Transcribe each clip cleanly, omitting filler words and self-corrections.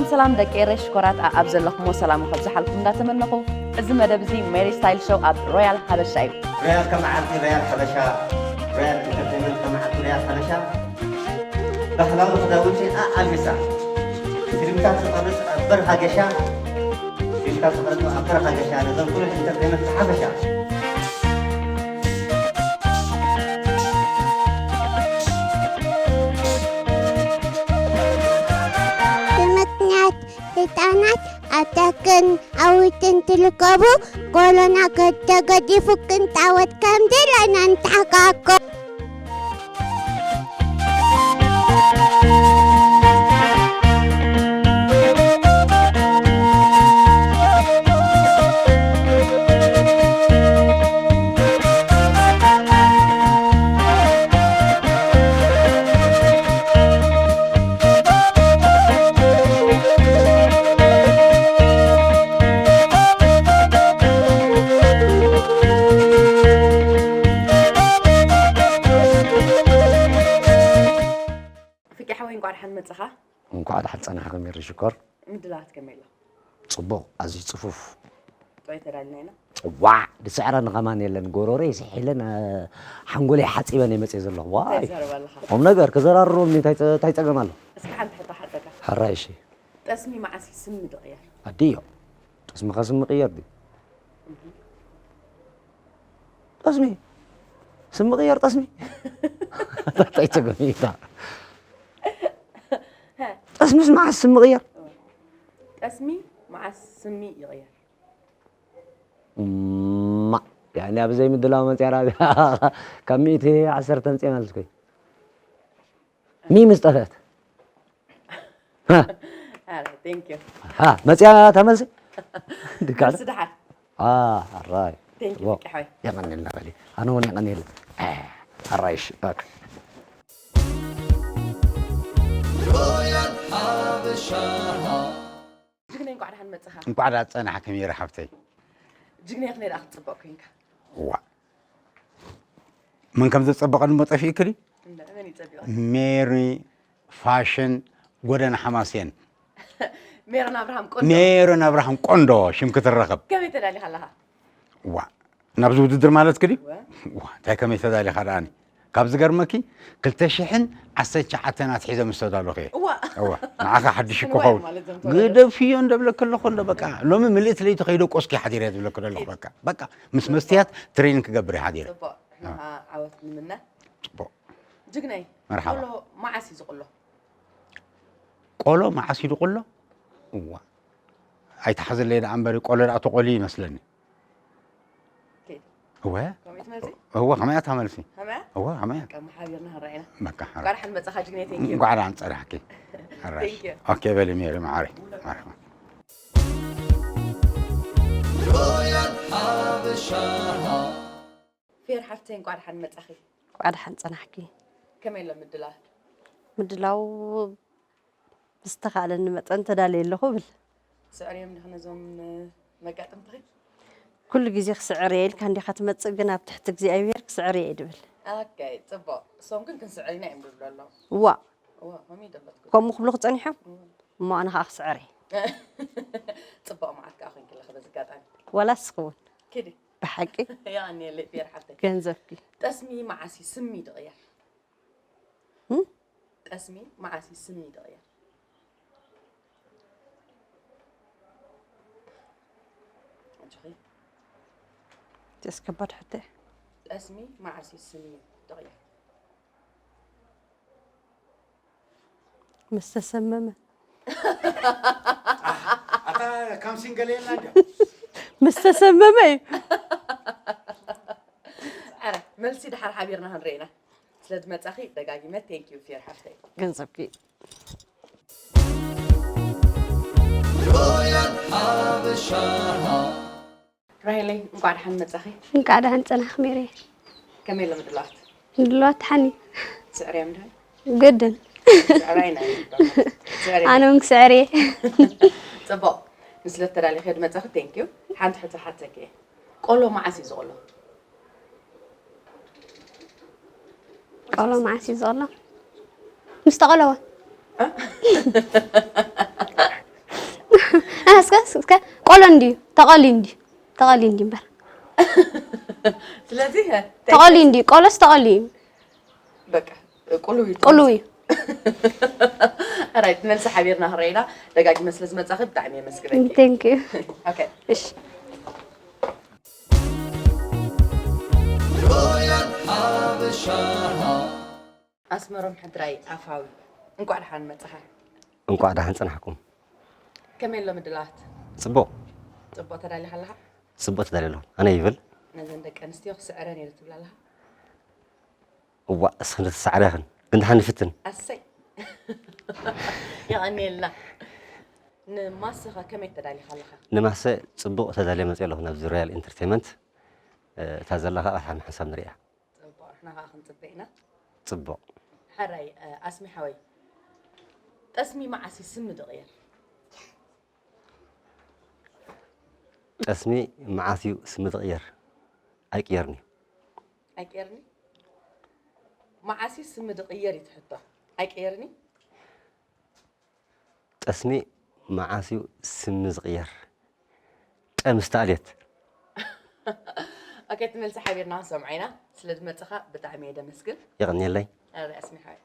سلام دكيرش كرات أبزل لكم وسلام وخبز حالكم دا تمنقوا إزم دبزي ميري ستايل شو أب رويال حبشة رويال كما عرفتي رويال حبشة رويال انترتينمنت كما عرفتي رويال حبشة بحلاوة خداوتي ألبسة فيلمتات تقرص أبرها قشا فيلمتات تقرص أبرها قشا نظام كل انترتينمنت حبشة Tanat atakan awitin tilkabu kalau nak jaga di fukin tawat kamdilanan takako. نقعد حتى أنا حكمي الشكر. مدلات كميلة. صبوا عزيز صفوف. طيب ترى واع لسعر النغمان يلا نقولوري سحيلنا حنقولي حتى إبني مسيز الله واي. هم نقدر كزر الروم تايت أجمله. بس كحنت حتى حدك. حرايشي. تسمي مع السم متغير. أديو. تسمي قسم مغير دي. تسمي. سم مغير تسمي. تايت أجمله تا. اسمي مع السم غير اسمي مع السم يغير ما يعني ابو زي مدلاو ما تعرف كميتي 10 تنصي مالك مي مستفات ها ثانك يو ها متى تملسي دكار صدحه الراي ثانك يو حبيبي يغني لنا بالي انا وني غني الرايش اوكي جينا نقعد هنمتها نقعد أنا حكمي رحبتي جينا خلينا أخذ طبق كينك وا من كم تطبق المطفي كلي ميري فاشن غودنا حماسين ميرن أبراهام كوندو شمكة الرغب كم يتدالي خلاها وا نبزو وددر مالت كلي وا تاي كم يتدالي خلاني كابز قرمكي كلتا شحن عسيت شحتنا تحيزة مستدالو خير وا معك حد شكو خول قد فيه ندبل كل خل بقى لو من مليت لي تخيلو قسكي حديرات بلا كل بقى مستيات ترينك قبري حديرة عاوت منا جقناي مرحبا قولو ما عسيز قولو ما عسيز قولو وا هاي تحزن لي عنبري قولو لا تقولي مثلني هو حمايات عملسي هو حمايات كم حاجرنا هرعنا مكة قال حد متخرج جنيه تيجي قاعد عن صراحة اوكي بالي ميري معاري مرحبا فير حفتين قاعد حد متخي قاعد حد صنحكي كم يلا مدلاو استقال ان متن تدالي له قبل سؤالي من هنا زوم مقاطم تغي كل جزء سعري كان دي خاتمة جنا بتحت جزء أبير سعري يدبل اوكي طب ممكن سعرينا يمدل الله وا ما ميدبلك كم مخلوق تاني ما أنا هاخ سعري طب معك أخي كله خذ زكاة ولا سخون كده بحقي يعني اللي بيرحبتك كان زفكي تسمي معسي سمي دغيا تسمي معسي سمي دغيا أنتي تسكبت حتى تسمي معسي سمي دغيا مستسممة أتا كم سنجلين نادي مستسممة أنا ملسي دحر حبيرنا هنرينا سلد ما تأخي دقاقي ما thank you في رحبتك كان زفكي رايلي مقعد حن متأخي قاعدة هنتنا خميري كميلة مدلوحت دلوقتي حني سعري مدهن جدا سعرينا أنا من سعري طب مثل ترى خدمة تاخذ thank you حتى كي قولوا معسي زغلو قالوا معسي زغلة مستغلوة أنا سكا قولوا تقاليندي بر ثلاثيها تقاليندي قالوا تقالين بقى قولوي رايت ملس حبيرنا هرينا دقاقي مثل لازم تاخذ دعمي مسكرك ثانك يو اوكي إيش أسمرهم حدراي عفاوي نقعد حن متاخي እንኳዕ ደህና ፀናሕኩም كمين لو مدلات ጽቡቕ ጽቡቕ ተዳሊ ሓለኻ ጽቡቕ ተዳልየሎ ኣነ ይብል ነዘን ደቂ ኣንስትዮ ክስዕረን እየ ትብላ ኣለኻ እዋ እስኽን ተሰዕረኽን ግን ተሓንፍትን ኣሰይ ይቐኒየልና ንማስኻ ከመይ ተዳሊኻ ኣለኻ ንማሰ ጽቡቕ ተዳልየ መፅእ ኣለኹ ናብዚ ሮያል ኢንተርቴይንመንት እታ ዘለኻ ኣሓም ሓሳብ ንሪኣ ጽቡቕ ንሕና ከዓ ክንፅበ ኢና ጽቡቕ ሕራይ ኣስሚ ሓወይ ጠስሚ መዓሲ ስም ድቕየር ጠስሚ መዓስዩ ስሚ ትቕየር ኣይቅየርኒ ኣይቅየርኒ መዓሲ ስም ድቕየር እዩ ትሕቶ ኣይቅየርኒ ጠስሚ መዓስዩ ስሚ ዝቕየር ጠምስቲ ኣልየት ኦኬ ትመልሲ ሓቢርና ክንሰምዖ ኢና ስለ ዝመፅኻ ብጣዕሚ እየ ደመስግን ይቕኒየለይ ኣስሚ ሓወይ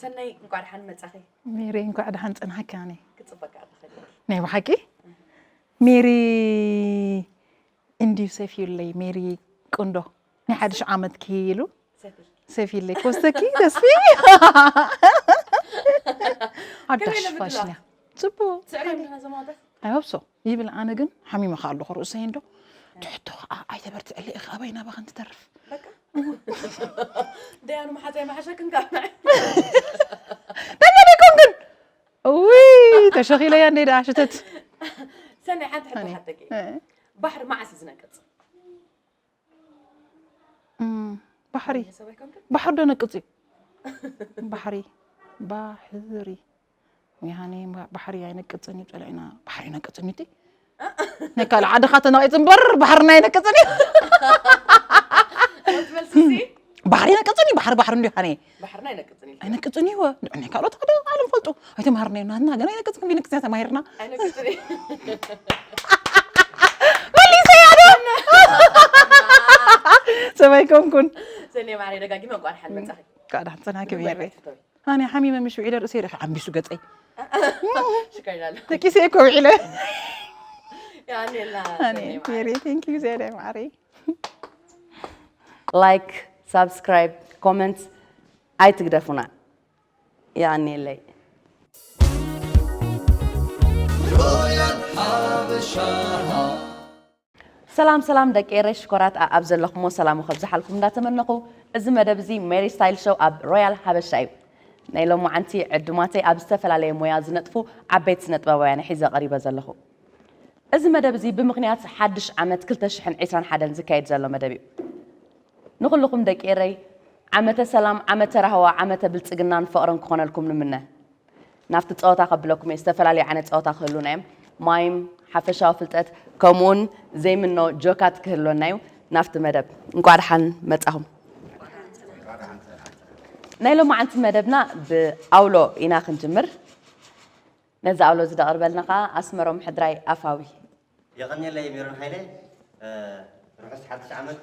سناي نقعد حن متأخي ميري نقعد حن تنحكاني كتصبك على خير نعم حكي ميري اندي سيفيلي ميري كوندو نحدش عامد كيلو سيفيلي كوستكي تسفي عدش فاشنا صبو سعري من هذا الموضوع أيوة بسو يبل أنا جن حميمة خالو خرقسين دو تحتو أي تبرت اللي أبينا بغن تترف ده أنا ما حدا ما حشك نقع معي تمني كونكن وي تشغيلة يا نيدا عشتت سنة حتى كي بحر ما عسى زنقط بحري بحر ده نقطي بحري بحري يعني بحري يعني نقطني طلعنا بحري نقطني تي نكال عاد خاطنا يتنبر بحرنا ينقطني بحري نقطني بحر ندي هاني بحرنا ينقطني انا نقطني هو يعني قالوا هذا عالم فلتو هاي تمهرنا هنا انا ينقطني بينك ساعه ماهرنا انا نقطني ولي سيادة سمايكم كن سني معي دقاقي ما قاعد حل متاخي قاعد حصلها كبير انا حميمه مش وعيله راسي رح عم بيسو قطعي شكرا لك تكيسي اكو وعيله يعني لا يعني ميري ثانك يو زيادة معري لايك سبسكرايب كومنت اي تقدفونا يعني لي سلام دقي شكرات ابزل لكم وسلام وخبز حالكم داتمنقو እዚ መደብ እዚ ሜሪ ስታይል ሾው ኣብ ሮያል ሓበሻ እዩ ናይ ሎሚ ዓንቲ ዕዱማተይ ኣብ ዝተፈላለየ ሞያ ዝነጥፉ ዓበይቲ ስነ ጥበባውያን ሒዘ ቀሪበ ዘለኹ እዚ መደብ እዚ ብምክንያት ሓድሽ ዓመት 2021 ዝካየድ ዘሎ መደብ እዩ ንኹልኩም ደቂረይ ዓመተ ሰላም ዓመተ ረህዋ ዓመተ ብልፅግናን ፍቕርን ክኾነልኩም ንምነ نافت تصوتا قبلكم يستفلالي عن تصوتا خلونا مايم حفشة فلتت كمون زي منه جوكات كهلونا نافت مدب نقعد حن متأهم نايلو ما عند مدبنا بأولو إنا خنجمر نزع أولو زد أربلنا أسمرهم حدراي أفاوي يغني اللي يميرون حيلي رحس حدش عمل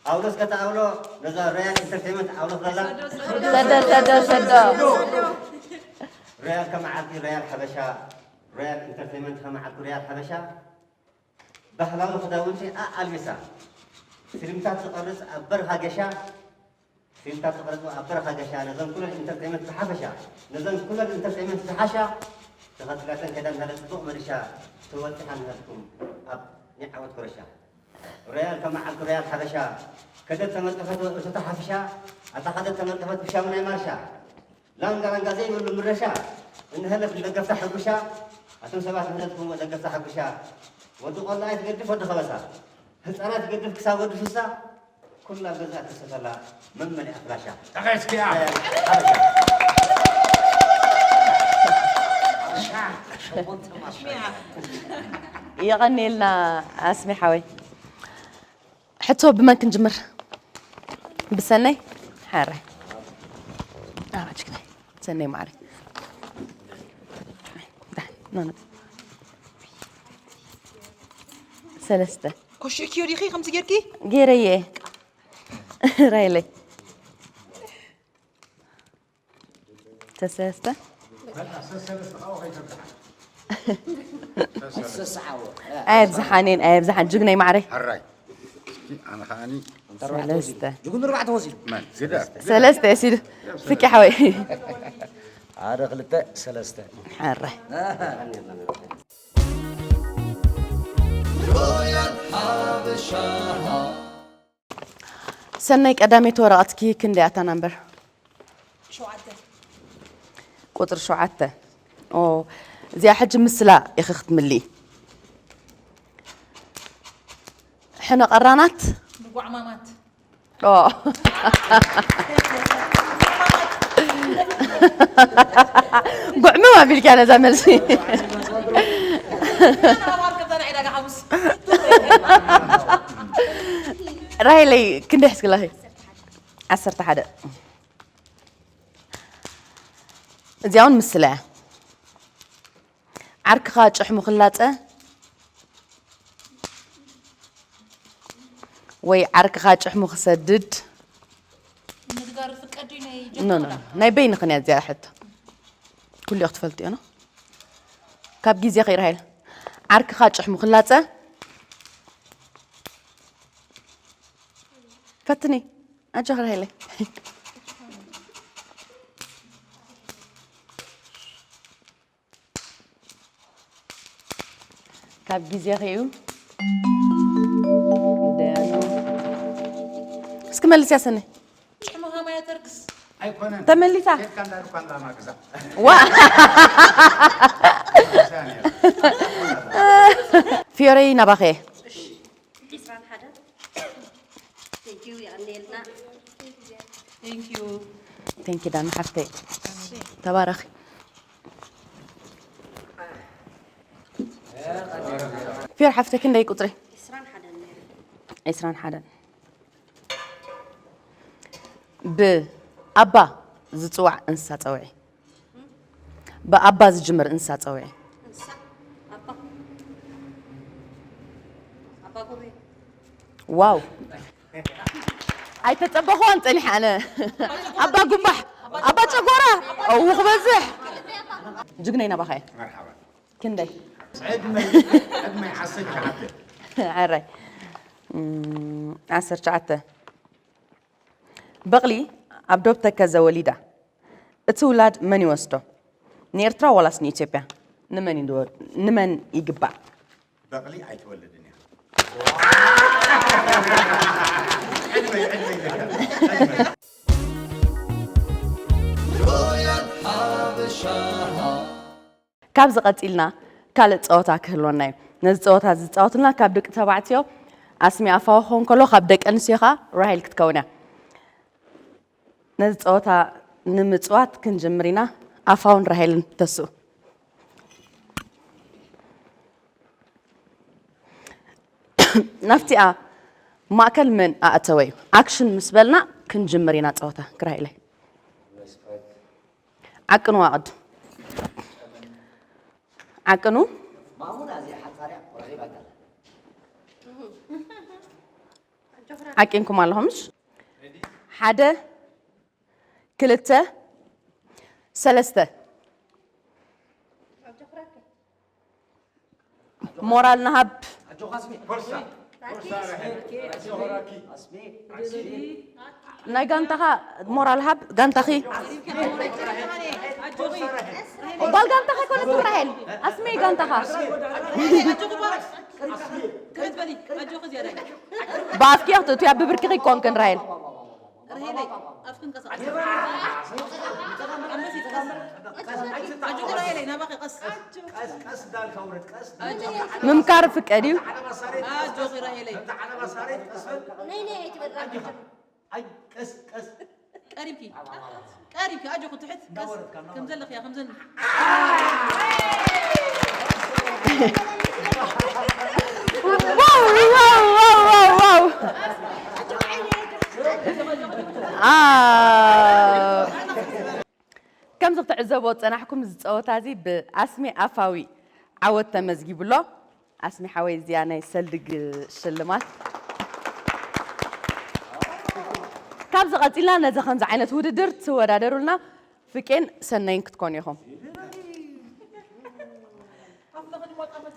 أولوس كتا أولو نزع ريال انترتيمنت أولو ظلا سدو ريال كما عدي ريال حبشة ريال انترتيمنت كما عدي ريال حبشة بحلال خداونشي ألبسا سلمتات تقرص أبرها قشا سلمتات تقرص أبرها قشا نزل كل الانترتيمنت بحبشة نزل كل الانترتيمنت بحشة تغطلاتن كذا هذا الضوء مرشا توتح عنكم أب نعود كرشا ريال كما عدي ريال حبشة كذا تملكفت وتتحفشا أتخذت تملكفت بشا من مارشا لانغا زي من مرشا إن هلا في دقفت حبشا أتم سبعة منكم دقفت حبشا ودق الله يتقدف ود خبسا أنا تقدف كسا ود فسا كلها جزاء تسفلا من أفلاشا تغيس كيا يغني لنا اسمي حوي حتى بما كنجمر بسني حاره كده سني معري ده سلسته كوشي كيوري خي خمسة جيركي جيريه رايلي تسلسته عيب زحانين عيب زحان جقني معري هراي أنا خاني سلسته جوجن 4 وزير من زيدا سلسته يا سيدي فيك حوي هذا غلطة سلسته حره سنيك أدامي ورقتكي كندي أتا نمبر قطر شعته أو زي حج مسلا يخخت ملي حنا قرانات بقوا عمامات قعمة بالك أنا زعمل شي راهي لي كندي حسك الله عسرت حدا زيون مسلا عرك خاج حمو خلاطه وي عرك خاج حمو خسدد نتقارب في قديني نو ناي بين خنيات زي حتى كل وقت فلتي انا كاب جيزي خير هاي عرك خاج حمو خلاطه فتني اجهر هاي كاب جيزي خيو اسكي ملس يا سنة شحمها ما يتركس أيقونن تملسا كان دارو كان لا ما كذا وا فيوري نباخي إسران حدا thank you يا نيلنا ثانك يو ثانك يو دان حفتي تبارك فيور حفتك كندي قطري إسران حدا نيل إسران حدا بأبا زتوع إنسا توعي بأبا زجمر إنسا توعي إنسا أبا قوي واو أي تتبخون تنح أنا أبا قبح أبا تقورا أو خبزح جقنينا بخير مرحبا كندي عدمي حسيت حتى عري عسر شعته بغلي عبدوبتك كذا وليدة اتولاد من يوستو نيرترا ولا سني إثيوبيا نمن يدور نمن يقبع بقلي عيتولدني كاب زقتيلنا كالت صوتا كهلونا نز صوتا زصوتنا كاب دق تبعتيو اسمي افاخون كلو خاب دق انسيخا راهيل كتكونا نز صوتا نمصوات كنجمرينا أفاون راهيلن تسو نفتي ما أكل من أتوي أكشن مسبلنا كنجمرينا توتا كرايلي عكنو واحد عكنو عكينكم اللهمش حدا كلته سلسته مورال نهب ناي غانتها مورال هب غانتخي بال غانتخي كل تراهل اسمي غانتها بافكي اختو يا ببركي كون كن راهل ممكار فكري قريبكي اجو كنت تحت كم زلخ يا خمزن واو كم زغت عزبوا صناحكم زصوتازي باسمي افاوي عود تمزغيب له اسمي حوي زيانه يسلق شلمات كم زغتيلا نزخن ز عينت وددر تودادرولنا فكين سنين كتكون يهم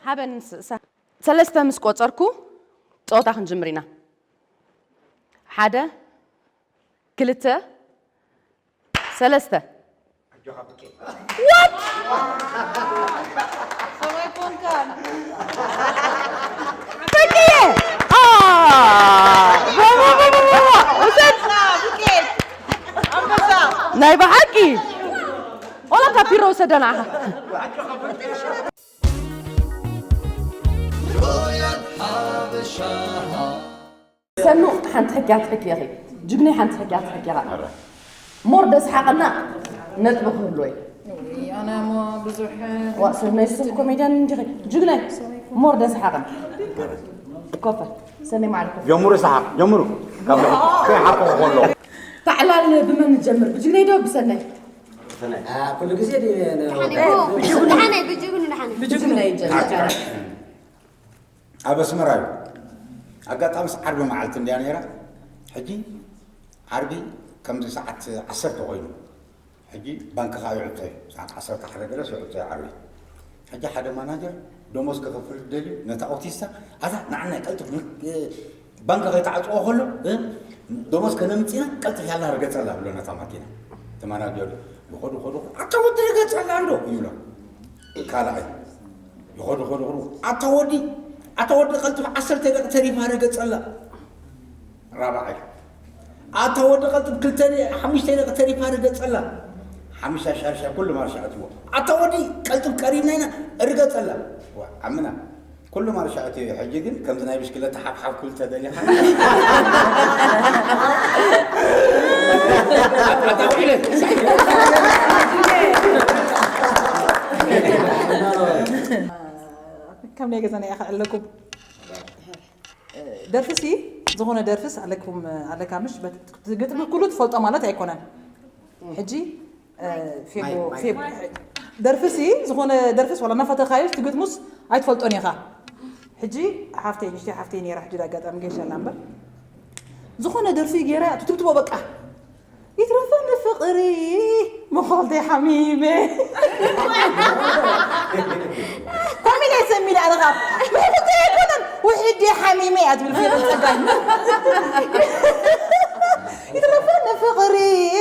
حابن ثلاثه مس قصركو صوتا خنجمرينا حدا كلته ثلاثه وات سويكون كان فكيه بكيت أمسا نايبه حكي ولا كابيرو سدناها سنو حنت حكيات حكي يا اخي جبني حنت حكيات حكي يا مردس حقنا نطبخ لوي انا ما بزح واسمنا يسوق كوميديان جبني مردس حقنا كفر سني معكم جمهور صح جمهور كم حقه كله تعال بما نجمر بجني دو بسني كل جزء دي بجبنا يجمر أبس مراي أقطع مس عربي معلت اللي أنا يرى حجي عربي كم ساعة 10 تقيله حجي بنك خاوي عطيه ساعة 10 تحرك رأس عطيه عربي حجي حدا مانجر دوموس كفر الدليل نتا أوتيستا هذا نعنا قلت بنك خاوي تعطوه كله دوموس كنمتينا قلت يلا رجعت الله بلو نتا ماكينة تمانا بيقول يخدو أتودي رجعت الله عنده يقوله كالا يخدو أتودي قلت 10 تريف رجعت الله رابعي أتودي قلت كل تاني 5 تريف رجعت الله 5 شهر كل ما رشعته أتودي قلت كريم نينا رجعت الله عمنا كل ما رشعته حجيجن كم زنا مشكلة حب كل تدلي كم نيجي زني أخذ لكم درفسي زهونا درفس عليكم على كامش قلت كله تفوت أمانات يكونن حجي في درفسي زهونا درفس ولا نفط خايف تقول مس عيد فلتوني خا حجي حفتين راح جدا قد أم جيش اللامبر زهونا درفي جيرا تكتبوا بقى يترفن فقري مخالطي حميمة قومي لا يسميني أنا غاب ما قلت يكونن وحدي حميمة أتبل في رمسكاي يترفن فقري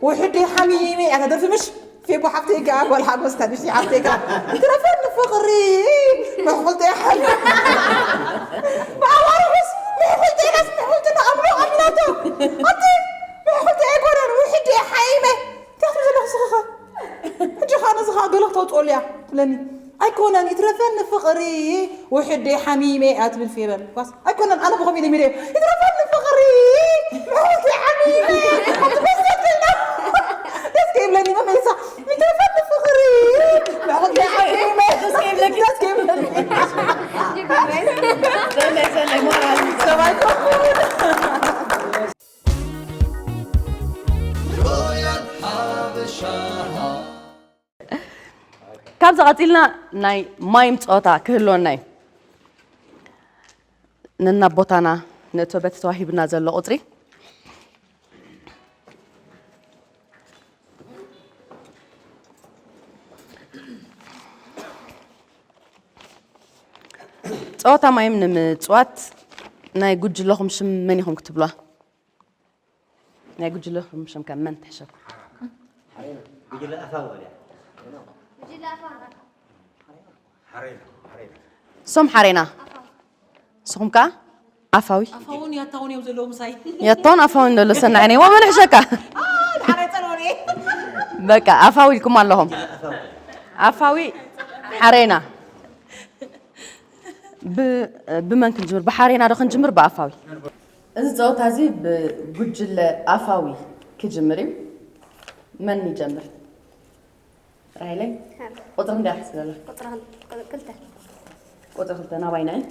وحدي حميمة أنا درفي مش في أبو حفتي قاب ولا حق مستني شي حفتي قاب يترفن فقري ما قلت يا حميمة ما أعرف ما قلت ناس ما قلت أنا أمره أملاته قلت يقولون وحدي حايمة تاخذ له صغة حجي خانا صغة قلت تقول يا فلاني أيكونن يترفن فقري وحدي حميمة أتبل في بال بس أيكونن أنا بقوم يدي ميري يترفن فقري وحدي حميمة بس كده بس كده لاني ما يصح يترفن كابز قاتلنا ناي مايم تقطع كهلون ناي ننبوتانا نتوبت تواهبنا زلو قطري تقطع مايم نمتوات ناي قج لهم شم منيهم كتبلوه ناي قج لهم شم كمان تحشب يجي أفاول سوم حرينا سوم كا عفاوي أفاوني يا تاوني وزلهم ساي يطون عفاوي ندلو سنعني وما نحشكا بكا عفاوي لكم اللهم عفاوي حرينا بمن كنجمر بحرينا رخ نجمر بعفاوي إذا زوت هذي بجل عفاوي كجمري من يجمر رايلي قطرم ده أحسن له قطران كلته قطر خلطنا وينين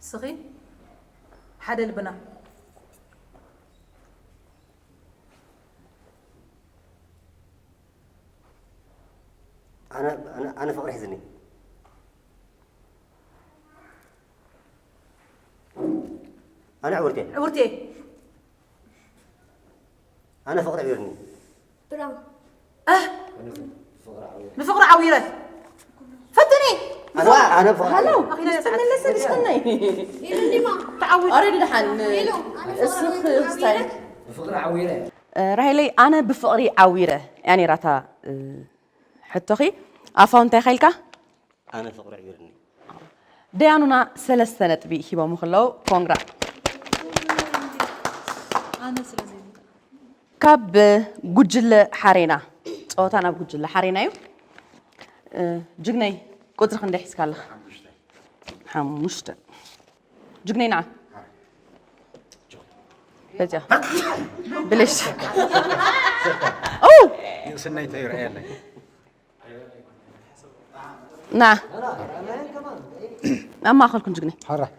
صغي حدا البنا أنا فقر حزني أنا عورتي أنا فقر عويرني برام بفقر عويرة فتني أنا فقر هلو لسه بسخني يلو ما تعود أريد دحن يلو السخ ستايل بفقر عويرة راهلي أنا بفقري عويرة يعني راتا حتوخي عفوا تخيلك أنا فقر عويرني ديانونا 3 سنة بيحبوا مخلو كونغرا أنا سلازي كاب جوجل حرينا صوتنا بجوجل حرينا يو جني قدر خندي حسكاله حمشت جني نعم بجا بلش أوه سنة تغير عيالي نعم أما أخلكم جني حرة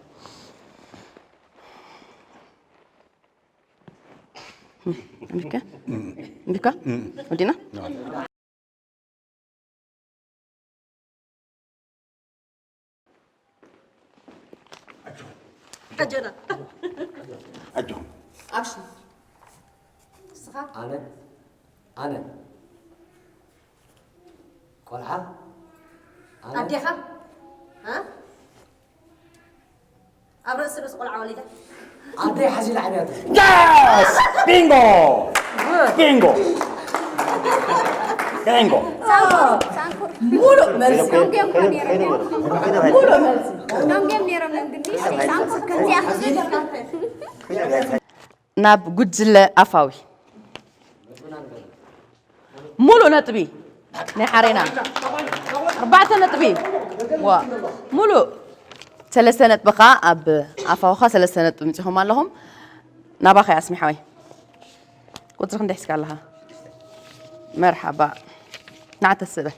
أمريكا أمريكا ودينا أجنا أجهم أكشن أنا قلعة أديها ها أبرز سلس قلعة وليدة أدي حزين عبياته يس بينغو بينغو بينغو مولو مرسي نونجيم كنيرم مولو مرسي نونجيم نيرم نغني سانكور كنتي أخذ ناب جوجل أفاوي مولو نتبي نحرينا 4 نتبي مولو 3 سنة بقى أب أفاوخا 3 سنة بمتهم لهم نباخي اسمي حوي قلت لكم دحسك لها مرحبا نعت السبه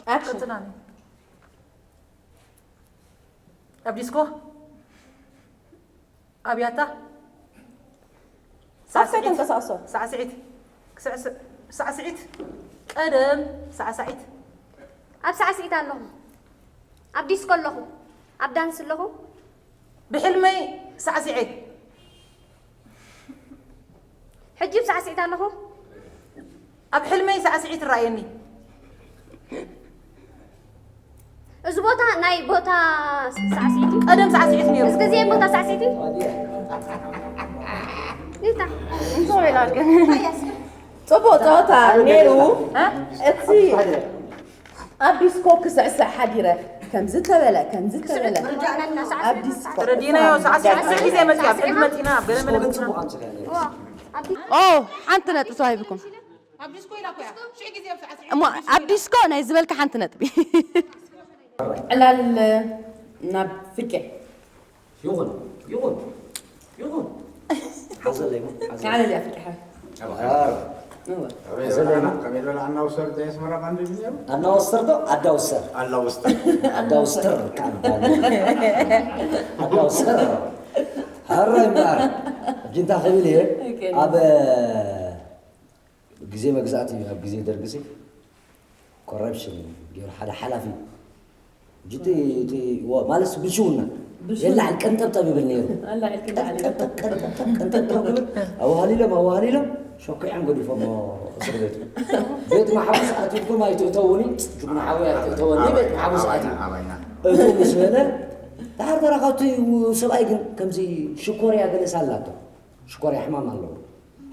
أكشن أبديسكو أبياتا صفيت انت ساسو ساعة سعيد ساعة سعيد قدم ساعة سعيد أب سعسيت اللهم أب ديسكو اللهم أب دانس اللهم بحلمي ساعة سعيد سعسعت لكم أب حلمي سعسعيت الرأيني إذا بوتا ناي بوتا سعسعتي قدم سعسعيت نيرو إذا كذي بوتا سعسعتي نيتا انتو علاج صبوتوتا نيرو ها اتسي ابيسكو كسعسع حديره كم زت بلا رجعنا لنا سعسعتي ردينا يو سعسعيت زي ما تياب حلم متينا بلا ملا بتنا اوه حنت نت صاحبكم أبديسكو يلا كويا شو يجي زي سعسعيت اما ابديسكو انا زبالك حنت نتبي على ناب فكه يغن حصل لي على اللي فكه كميل ولا أنا وصلت اسمه رب عندي بنيرو أنا وصرته أدا وصر الله وصل أدا وصر كان أدا وصر هراي مار جنت أخبي ليه أب جزء ما جزاتي أب جزء درجسي corruption غير حدا حلفي جتي ومالس بشونا يلا على الكنتب طبي بالنيرو الله يكتب عليك كنتب أوهالي لهم شوكي عم قولي فما صربيت بيت ما حبس آتي كل ما يتوتوني ما حاول يتوتوني بيت ما حبس آتي أدو مسؤولة تعرف ترى قوتي وسبايك كم زي شكوري أقل سالته شكوري حمام الله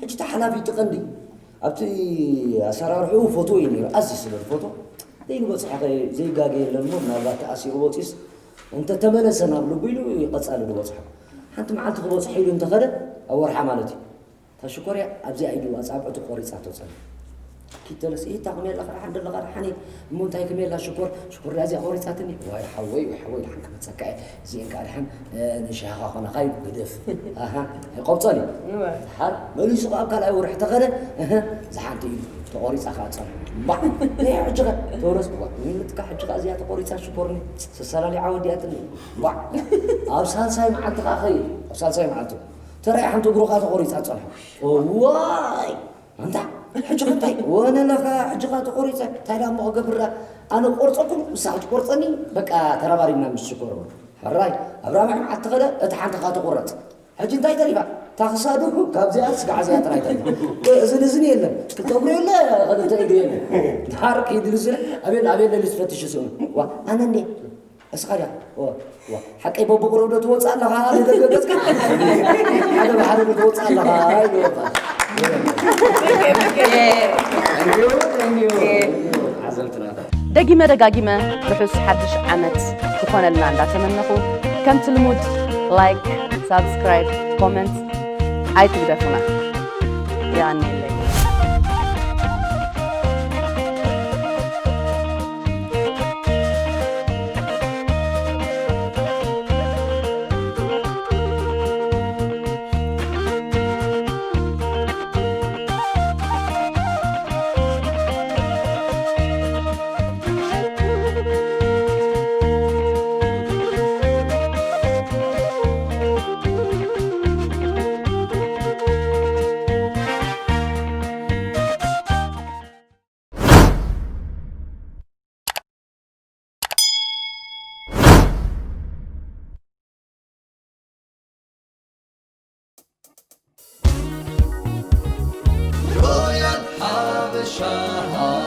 حج تحلا في تقندي أبتي أسرار فوتو ينير أسيس الفوتو دين بس حقي زي جاجي للمو نبات أسير وطيس أنت تمنى سنة بلوبيلو يقصال الوصح أنت معك خبز حلو أنت غدا أو رحمانتي تشكري أبزي أيدي وأصعب أتقوري ساعته سنة كتلس إيه تقوم يلا حد الله غير حني منتهي كم يلا شكر لازم أقوري ساعتني وحوي الحين كم تسكع زين كارحم نشاها خنا خايب بدف أها قبطني حد مليش قال أو رحت غدا زحمتي تقوري ساعات سنة با ليه حجة تورس با مين تك حجة زيادة تقوري ساعة شكرني سلالي عودياتني با أرسال ساي مع التقاخي أرسال ساي معته ترى حنت بروقات قوري ساعة سنة واي أنت حجة تاي وانا لك حجة تقوري ساعة تايلا ما قبره أنا قرصكم ساعة قرصني بقى ترى بارينا مش شكر الراي أبراهيم مع التقاخي أتحنت قات قرط حجة تاي تريبا تخسادو كابزيات سقعزيات رايتني زين يلا تقولي لا غدا تايدين دارك يدرسنا أبين اللي سفتش يسون وأنا ني أسخريا حكي بابو قرودة توصل لها هذا بس كده هذا بحاله توصل لها هاي دقيمة بحس حدش عمت تكون لنا عندها تمنخو كم تلمود لايك سبسكرايب كومنت أي تقدرنا يعني رويال حبشة